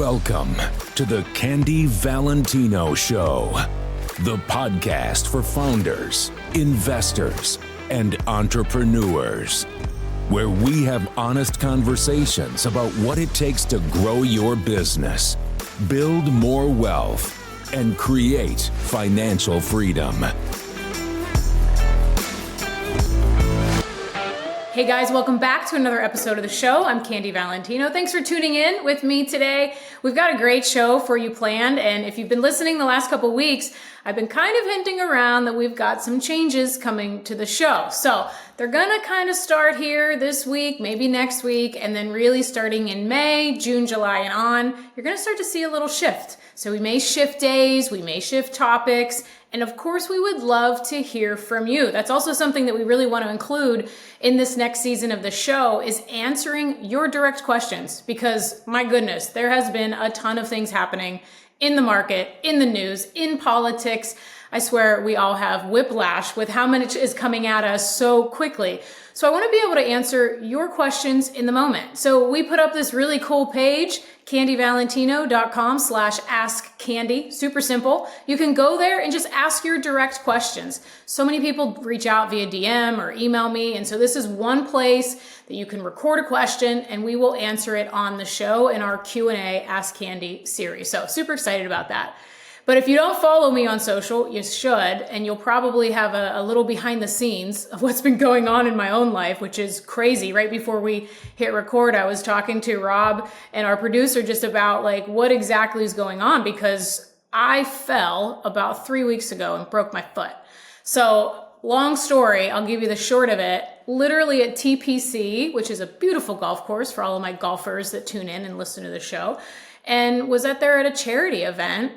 Welcome to the Candy Valentino Show, the podcast for founders, investors, and entrepreneurs, where we have honest conversations about what it takes to grow your business, build more wealth, and create financial freedom. Hey guys, welcome back to another episode of the show. I'm Candy Valentino. Thanks for tuning in with me today. We've got a great show for you planned, and if you've been listening the last couple weeks, I've been kind of hinting around that we've got some changes coming to the show. So they're gonna kind of start here this week, maybe next week, and then really starting in May, June, July, and on, you're gonna start to see a little shift. So we may shift days, we may shift topics, and of course, we would love to hear from you. That's also something that we really want to include in this next season of the show is answering your direct questions, because my goodness, there has been a ton of things happening in the market, in the news, in politics. I swear we all have whiplash with how much is coming at us so quickly. So I want to be able to answer your questions in the moment. So we put up this really cool page, candyvalentino.com/askcandy. Super simple. You can go there and just ask your direct questions. So many people reach out via DM or email me. And so this is one place that you can record a question and we will answer it on the show in our Q&A Ask Candy series. So super excited about that. But if you don't follow me on social, you should, and you'll probably have a little behind the scenes of what's been going on in my own life, which is crazy. Right before we hit record, I was talking to Rob and our producer just about like what exactly is going on, because I fell about 3 weeks ago and broke my foot. So long story, I'll give you the short of it. Literally at TPC, which is a beautiful golf course for all of my golfers that tune in and listen to the show, and was at a charity event.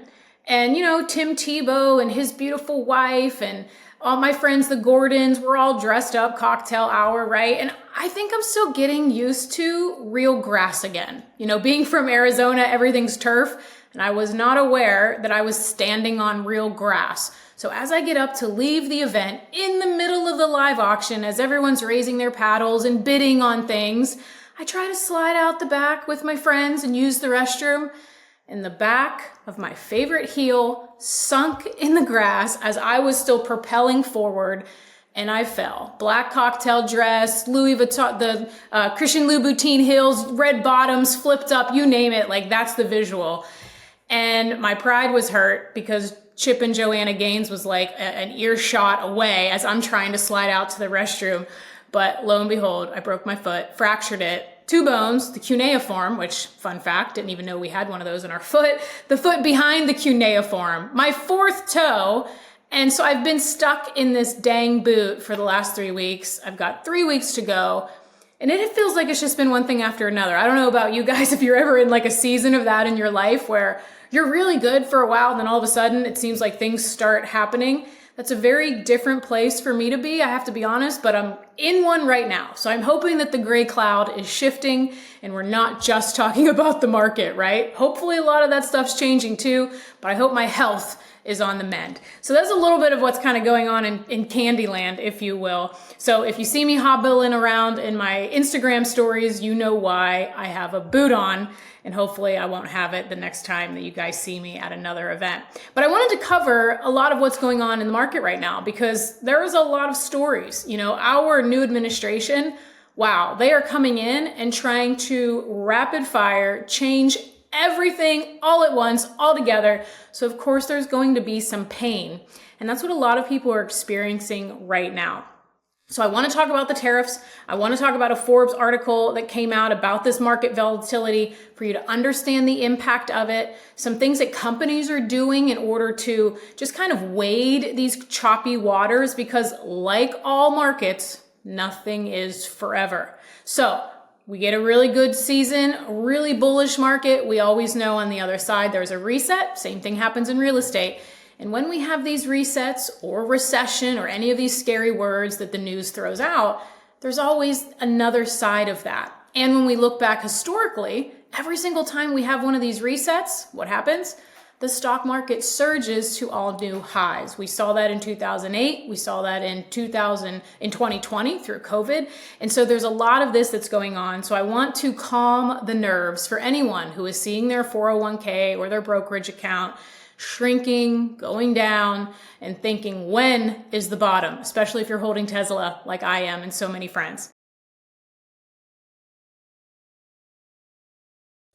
And, you know, Tim Tebow and his beautiful wife and all my friends, the Gordons, were all dressed up, cocktail hour, right? And I think I'm still getting used to real grass again. You know, being from Arizona, everything's turf. And I was not aware that I was standing on real grass. So as I get up to leave the event in the middle of the live auction, as everyone's raising their paddles and bidding on things, I try to slide out the back with my friends and use the restroom. And the back of my favorite heel sunk in the grass as I was still propelling forward, and I fell. Black cocktail dress, Louis Vuitton, the Christian Louboutin heels, red bottoms, flipped up, you name it, like that's the visual. And my pride was hurt because Chip and Joanna Gaines was like an earshot away as I'm trying to slide out to the restroom. But lo and behold, I broke my foot, fractured it. 2 bones, the cuneiform, which, fun fact, didn't even know we had one of those in our foot, the foot behind the cuneiform, my 4th toe. And so I've been stuck in this dang boot for the last 3 weeks. I've got 3 weeks to go. And it feels like it's just been one thing after another. I don't know about you guys, if you're ever in like a season of that in your life where you're really good for a while and then all of a sudden it seems like things start happening. That's a very different place for me to be, I have to be honest, but I'm in one right now. So I'm hoping that the gray cloud is shifting and we're not just talking about the market, right? Hopefully a lot of that stuff's changing too, but I hope my health is on the mend. So that's a little bit of what's kind of going on in Candyland, if you will. So if you see me hobbling around in my Instagram stories, you know why. I have a boot on, and hopefully I won't have it the next time that you guys see me at another event. But I wanted to cover a lot of what's going on in the market right now because there is a lot of stories. You know, our new administration, wow, they are coming in and trying to rapid fire change everything all at once, all together. So of course there's going to be some pain. And that's what a lot of people are experiencing right now. So I want to talk about the tariffs. I want to talk about a Forbes article that came out about this market volatility for you to understand the impact of it, some things that companies are doing in order to just kind of wade these choppy waters, because like all markets, nothing is forever. So we get a really good season, really bullish market. We always know on the other side there's a reset. Same thing happens in real estate. And when we have these resets or recession or any of these scary words that the news throws out, there's always another side of that. And when we look back historically, every single time we have one of these resets, what happens? the stock market surges to all new highs. We saw that in 2008. We saw that in 2020 through COVID. And so there's a lot of this that's going on. So I want to calm the nerves for anyone who is seeing their 401k or their brokerage account shrinking, going down, and thinking, when is the bottom? Especially if you're holding Tesla like I am and so many friends.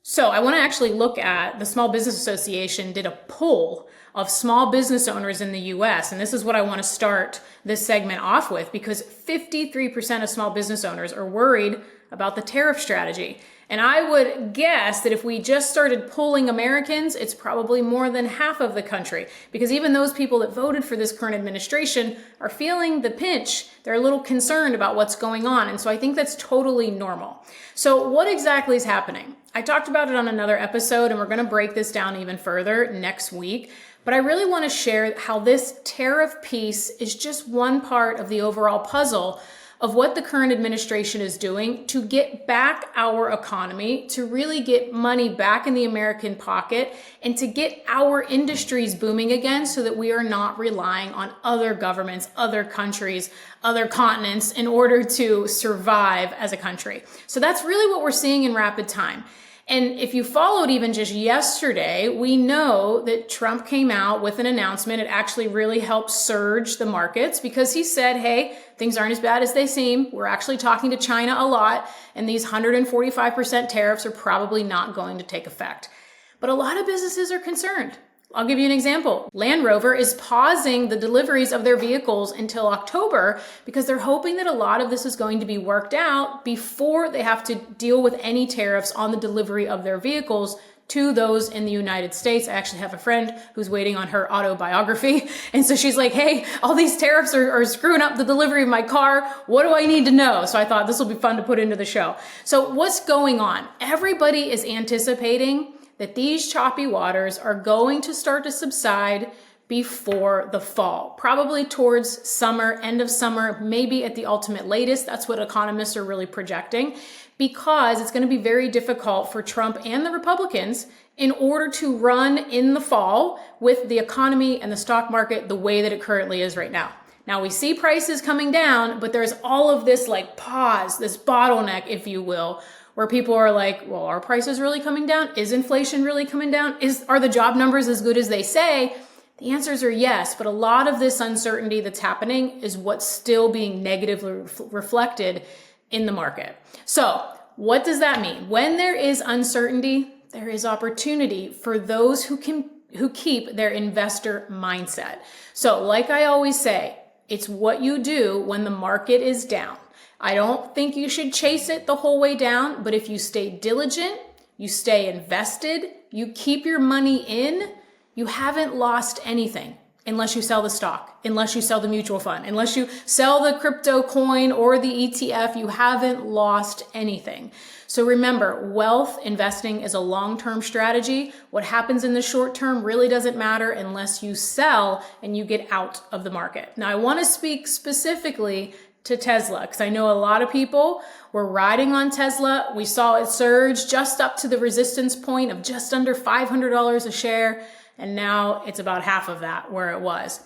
So I want to actually look at the Small Business Association did a poll of small business owners in the US. And this is what I want to start this segment off with, because 53% of small business owners are worried about the tariff strategy. And I would guess that if we just started polling Americans, it's probably more than half of the country, because even those people that voted for this current administration are feeling the pinch. They're a little concerned about what's going on. And so I think that's totally normal. So what exactly is happening? I talked about it on another episode, and we're going to break this down even further next week. But I really want to share how this tariff piece is just one part of the overall puzzle of what the current administration is doing to get back our economy, to really get money back in the American pocket, and to get our industries booming again so that we are not relying on other governments, other countries, other continents in order to survive as a country. So that's really what we're seeing in rapid time. And if you followed even just yesterday, we know that Trump came out with an announcement. It actually really helped surge the markets because he said, hey, things aren't as bad as they seem. We're actually talking to China a lot, and these 145% tariffs are probably not going to take effect. But a lot of businesses are concerned. I'll give you an example. Land Rover is pausing the deliveries of their vehicles until October because they're hoping that a lot of this is going to be worked out before they have to deal with any tariffs on the delivery of their vehicles to those in the United States. I actually have a friend who's waiting on her autobiography. And so she's like, hey, all these tariffs are screwing up the delivery of my car. What do I need to know? So I thought this will be fun to put into the show. So what's going on? Everybody is anticipating that these choppy waters are going to start to subside before the fall, probably towards summer, end of summer, maybe at the ultimate latest. That's what economists are really projecting, because it's going to be very difficult for Trump and the Republicans in order to run in the fall with the economy and the stock market the way that it currently is right now. Now we see prices coming down, but there's all of this like pause, this bottleneck, if you will, where people are like, well, are prices really coming down? Is inflation really coming down? Are the job numbers as good as they say? The answers are yes, but a lot of this uncertainty that's happening is what's still being negatively reflected in the market. So what does that mean? When there is uncertainty, there is opportunity for those who keep their investor mindset. So like I always say, it's what you do when the market is down. I don't think you should chase it the whole way down, but if you stay diligent, you stay invested, you keep your money in, you haven't lost anything unless you sell the stock, unless you sell the mutual fund, unless you sell the crypto coin or the ETF, you haven't lost anything. So remember, wealth investing is a long-term strategy. What happens in the short term really doesn't matter unless you sell and you get out of the market. Now, I want to speak specifically to Tesla, because I know a lot of people were riding on Tesla. We saw it surge just up to the resistance point of just under $500 a share, and now it's about half of that where it was.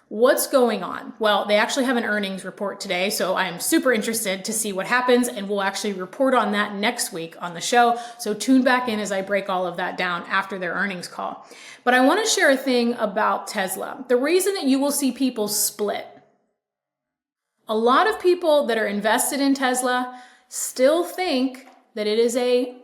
What's going on? Well, they actually have an earnings report today, so I am super interested to see what happens, and we'll actually report on that next week on the show. So tune back in as I break all of that down after their earnings call. But I want to share a thing about Tesla. The reason that you will see people split, a lot of people that are invested in Tesla still think that it is a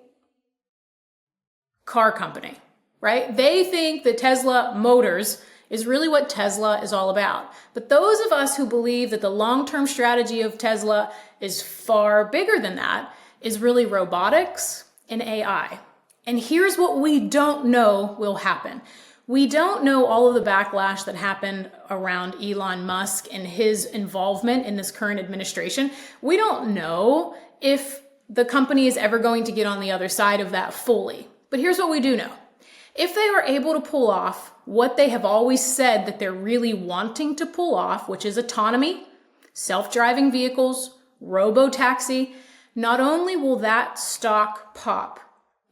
car company, right? They think that Tesla Motors is really what Tesla is all about. But those of us who believe that the long-term strategy of Tesla is far bigger than that is really robotics and AI. And here's what we don't know will happen. We don't know all of the backlash that happened around Elon Musk and his involvement in this current administration. We don't know if the company is ever going to get on the other side of that fully. But here's what we do know. If they are able to pull off what they have always said that they're really wanting to pull off, which is autonomy, self-driving vehicles, robo-taxi, not only will that stock pop,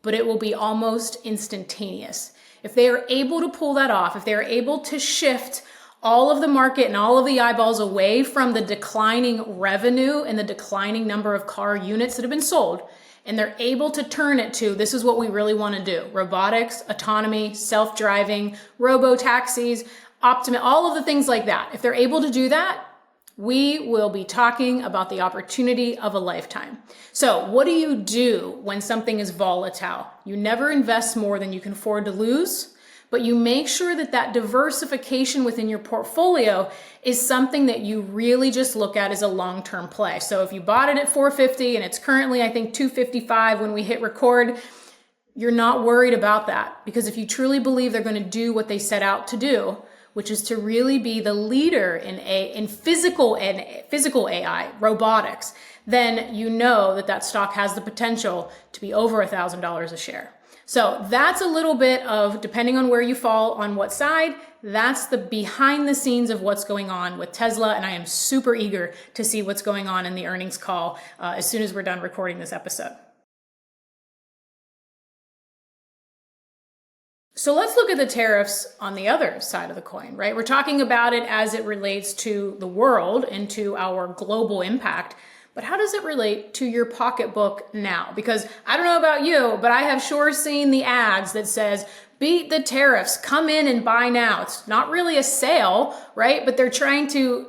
but it will be almost instantaneous. If they are able to pull that off, if they are able to shift all of the market and all of the eyeballs away from the declining revenue and the declining number of car units that have been sold, and they're able to turn it to, this is what we really want to do: robotics, autonomy, self-driving, robo-taxis, all of the things like that. If they're able to do that, we will be talking about the opportunity of a lifetime. So what do you do when something is volatile? You never invest more than you can afford to lose, but you make sure that that diversification within your portfolio is something that you really just look at as a long-term play. So if you bought it at 450 and it's currently, I think, 255 when we hit record, you're not worried about that, because if you truly believe they're going to do what they set out to do, which is to really be the leader in physical AI, robotics, then you know that that stock has the potential to be over $1,000 a share. So that's a little bit of, depending on where you fall on what side, that's the behind the scenes of what's going on with Tesla. And I am super eager to see what's going on in the earnings call as soon as we're done recording this episode. So let's look at the tariffs on the other side of the coin, right? We're talking about it as it relates to the world and to our global impact, but how does it relate to your pocketbook now? Because I don't know about you, but I have sure seen the ads that says, beat the tariffs, come in and buy now. It's not really a sale, right? But they're trying to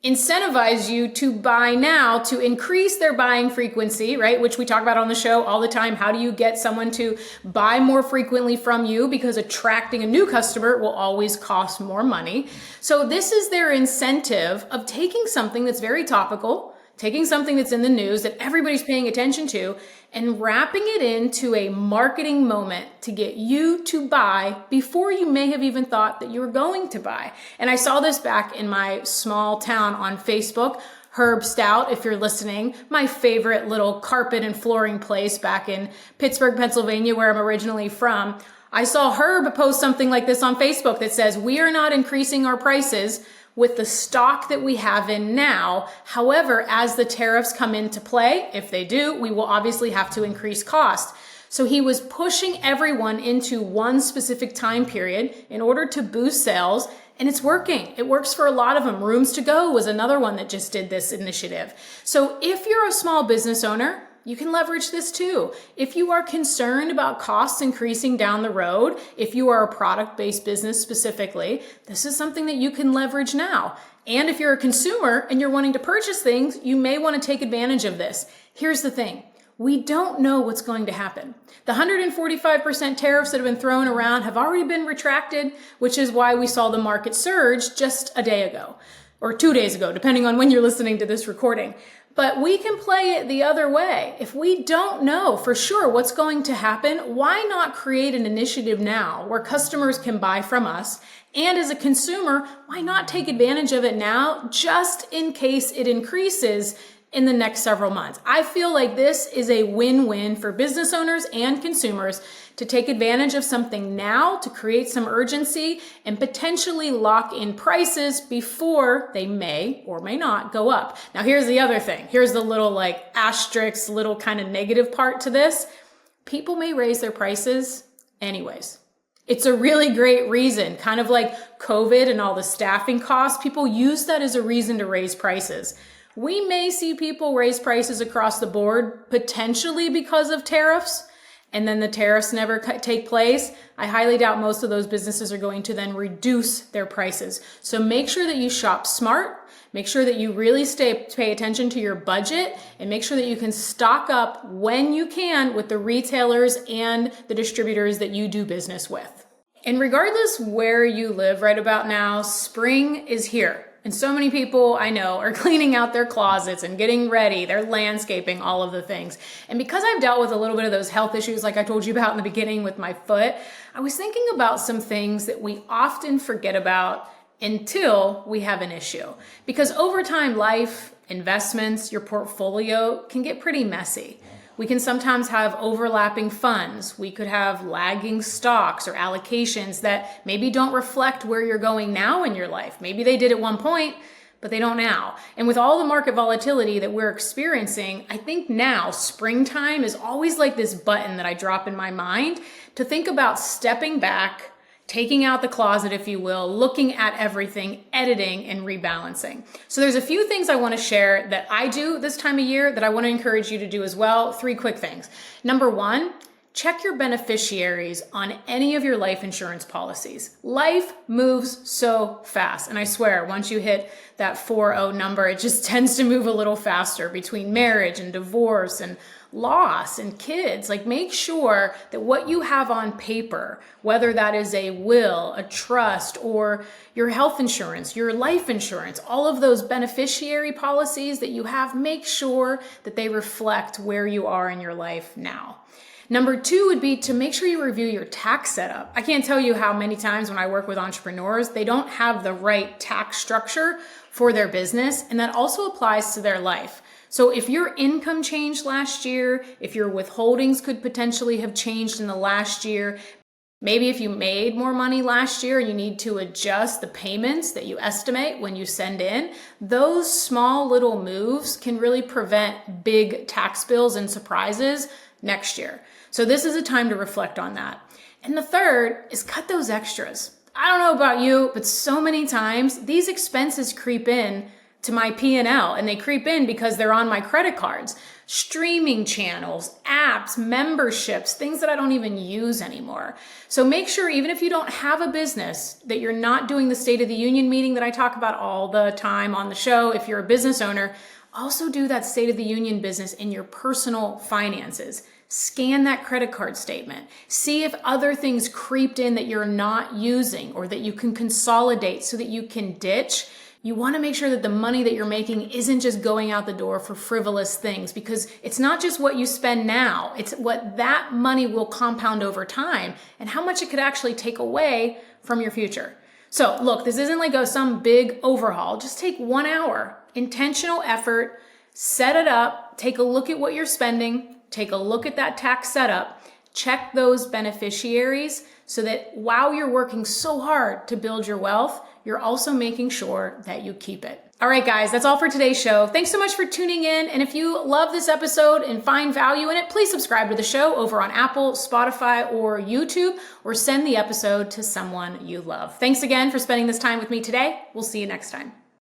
incentivize you to buy now to increase their buying frequency, right? Which we talk about on the show all the time. How do you get someone to buy more frequently from you? Because attracting a new customer will always cost more money. So this is their incentive of taking something that's very topical, taking something that's in the news that everybody's paying attention to, and wrapping it into a marketing moment to get you to buy before you may have even thought that you were going to buy. And I saw this back in my small town on Facebook. Herb Stout, if you're listening, my favorite little carpet and flooring place back in Pittsburgh, Pennsylvania, where I'm originally from. I saw Herb post something like this on Facebook that says, we are not increasing our prices with the stock that we have in now. However, as the tariffs come into play, if they do, we will obviously have to increase cost. So he was pushing everyone into one specific time period in order to boost sales, and it's working. It works for a lot of them. Rooms to Go was another one that just did this initiative. So if you're a small business owner, you can leverage this too. If you are concerned about costs increasing down the road, if you are a product-based business specifically, this is something that you can leverage now. And if you're a consumer and you're wanting to purchase things, you may want to take advantage of this. Here's the thing. We don't know what's going to happen. The 145% tariffs that have been thrown around have already been retracted, which is why we saw the market surge just a day ago or 2 days ago, depending on when you're listening to this recording. But we can play it the other way. If we don't know for sure what's going to happen, why not create an initiative now where customers can buy from us? And as a consumer, why not take advantage of it now, just in case it increases in the next several months? I feel like this is a win-win for business owners and consumers to take advantage of something now to create some urgency and potentially lock in prices before they may or may not go up. Now, here's the other thing. Here's the little asterisk, little kind of negative part to this. People may raise their prices anyways. It's a really great reason, kind of like COVID and all the staffing costs. People use that as a reason to raise prices. We may see people raise prices across the board, potentially because of tariffs, and then the tariffs never take place. I highly doubt most of those businesses are going to then reduce their prices. So make sure that you shop smart. Make sure that you really pay attention to your budget, and make sure that you can stock up when you can with the retailers and the distributors that you do business with. And regardless where you live right about now, spring is here. And so many people I know are cleaning out their closets and getting ready, they're landscaping, all of the things. And because I've dealt with a little bit of those health issues like I told you about in the beginning with my foot, I was thinking about some things that we often forget about until we have an issue. Because over time, life, investments, your portfolio can get pretty messy. We can sometimes have overlapping funds. We could have lagging stocks or allocations that maybe don't reflect where you're going now in your life. Maybe they did at one point, but they don't now. And with all the market volatility that we're experiencing, I think now springtime is always like this button that I drop in my mind to think about stepping back, taking out the closet, if you will, looking at everything, editing and rebalancing. So there's a few things I want to share that I do this time of year that I want to encourage you to do as well. 3 quick things. Number 1, check your beneficiaries on any of your life insurance policies. Life moves so fast. And I swear, once you hit that 40 number, it just tends to move a little faster between marriage and divorce and loss and kids. Like, make sure that what you have on paper, whether that is a will, a trust, or your health insurance, your life insurance, all of those beneficiary policies that you have, make sure that they reflect where you are in your life now. Number 2 would be to make sure you review your tax setup. I can't tell you how many times when I work with entrepreneurs, they don't have the right tax structure for their business, and that also applies to their life. So if your income changed last year, if your withholdings could potentially have changed in the last year, maybe if you made more money last year and you need to adjust the payments that you estimate when you send in, those small little moves can really prevent big tax bills and surprises next year. So this is a time to reflect on that. And the third is cut those extras. I don't know about you, but so many times these expenses creep in to my P&L, and they creep in because they're on my credit cards. Streaming channels, apps, memberships, things that I don't even use anymore. So make sure, even if you don't have a business, that you're not doing the State of the Union meeting that I talk about all the time on the show. If you're a business owner, also do that State of the Union business in your personal finances. Scan that credit card statement. See if other things creeped in that you're not using or that you can consolidate so that you can ditch. You want to make sure that the money that you're making isn't just going out the door for frivolous things, because it's not just what you spend now, it's what that money will compound over time and how much it could actually take away from your future. So look, this isn't like some big overhaul. Just take 1 hour, intentional effort, set it up, take a look at what you're spending, take a look at that tax setup, check those beneficiaries so that while you're working so hard to build your wealth, you're also making sure that you keep it. All right, guys, that's all for today's show. Thanks so much for tuning in. And if you love this episode and find value in it, please subscribe to the show over on Apple, Spotify, or YouTube, or send the episode to someone you love. Thanks again for spending this time with me today. We'll see you next time.